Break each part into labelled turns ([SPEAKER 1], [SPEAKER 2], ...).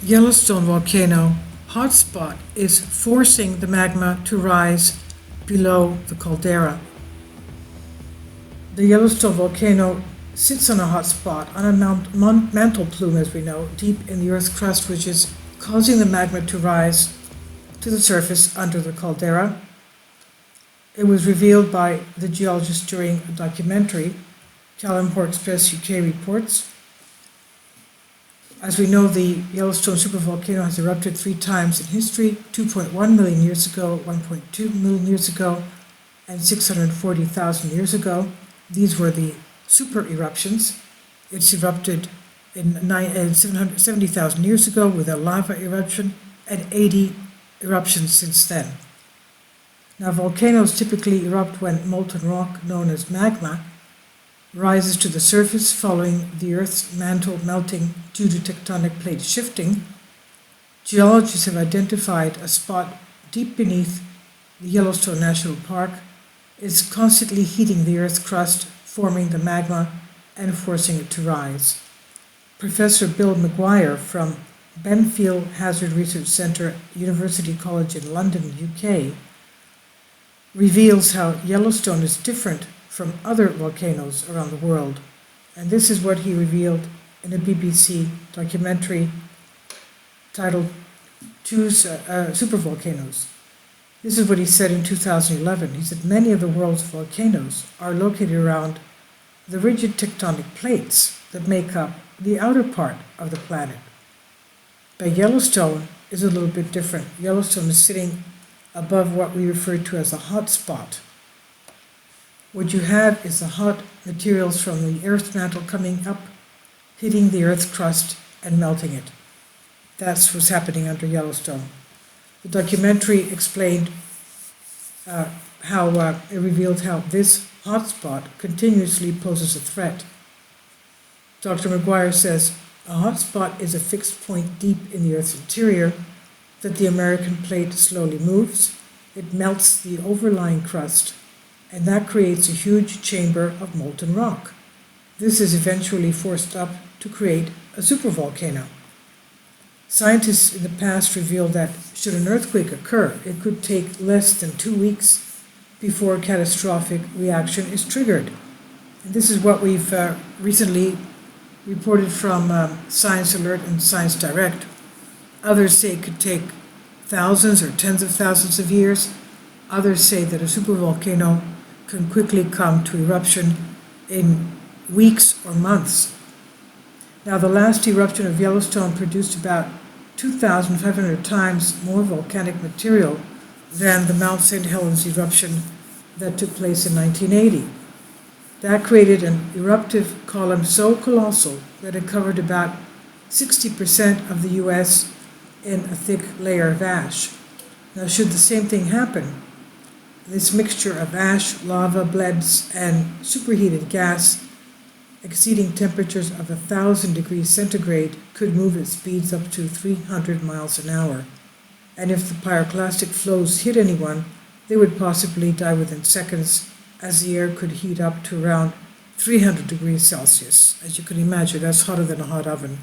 [SPEAKER 1] Yellowstone Volcano hotspot is forcing the magma to rise below the caldera. The Yellowstone Volcano sits on a hotspot, on a mantle plume, as we know, deep in the Earth's crust, which is causing the magma to rise to the surface under the caldera. It was revealed by the geologists during a documentary, Caldera Express UK reports. As we know, the Yellowstone supervolcano has erupted 3 times in history, 2.1 million years ago, 1.2 million years ago, and 640,000 years ago. These were the super eruptions. It's erupted in 770,000 years ago with a lava eruption, and 80 eruptions since then. Now, volcanoes typically erupt when molten rock, known as magma, rises to the surface following the Earth's mantle melting due to tectonic plate shifting. Geologists have identified a spot deep beneath the Yellowstone National Park. It's constantly heating the Earth's crust, forming the magma and forcing it to rise. Professor Bill McGuire from Benfield Hazard Research Centre, University College in London, UK, reveals how Yellowstone is different from other volcanoes around the world. And this is what he revealed in a BBC documentary titled Choose Supervolcanoes. This is what he said in 2011. He said, many of the world's volcanoes are located around the rigid tectonic plates that make up the outer part of the planet. But Yellowstone is a little bit different. Yellowstone is sitting above what we refer to as a hot spot. What you have is the hot materials from the Earth's mantle coming up, hitting the Earth's crust and melting it. That's what's happening under Yellowstone. The documentary explained it revealed how this hotspot continuously poses a threat. Dr. McGuire says, a hotspot is a fixed point deep in the Earth's interior that the American plate slowly moves. It melts the overlying crust, and that creates a huge chamber of molten rock. This is eventually forced up to create a supervolcano. Scientists in the past revealed that should an earthquake occur, it could take less than 2 weeks before a catastrophic reaction is triggered. And this is what we've recently reported from Science Alert and Science Direct. Others say it could take thousands or tens of thousands of years. Others say that a supervolcano can quickly come to eruption in weeks or months. Now, the last eruption of Yellowstone produced about 2,500 times more volcanic material than the Mount St. Helens eruption that took place in 1980. That created an eruptive column so colossal that it covered about 60% of the US in a thick layer of ash. Now, should the same thing happen, this mixture of ash, lava, blends, and superheated gas exceeding temperatures of 1,000 degrees centigrade could move at speeds up to 300 miles an hour. And if the pyroclastic flows hit anyone, they would possibly die within seconds, as the air could heat up to around 300 degrees Celsius. As you can imagine, that's hotter than a hot oven.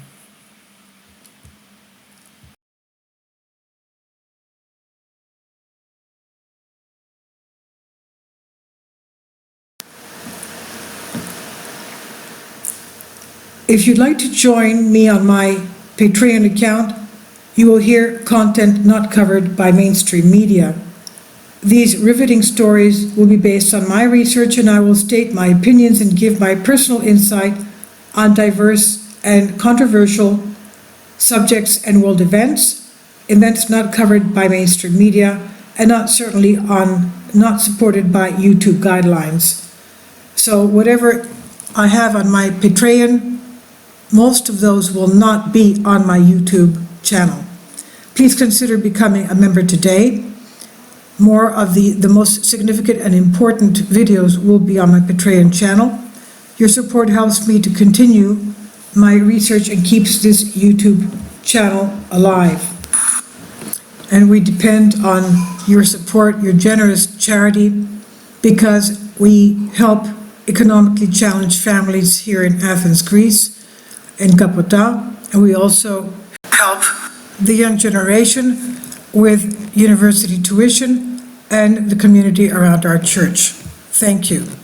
[SPEAKER 1] If you'd like to join me on my Patreon account, you will hear content not covered by mainstream media. These riveting stories will be based on my research, and I will state my opinions and give my personal insight on diverse and controversial subjects and world events not covered by mainstream media, and not supported by YouTube guidelines. So whatever I have on my Patreon, most of those will not be on my YouTube channel. Please consider becoming a member today. More of the most significant and important videos will be on my Patreon channel. Your support helps me to continue my research and keeps this YouTube channel alive. And we depend on your support, your generous charity, because we help economically challenged families here in Athens, Greece, in Kapota, and we also help the young generation with university tuition, and the community around our church. Thank you.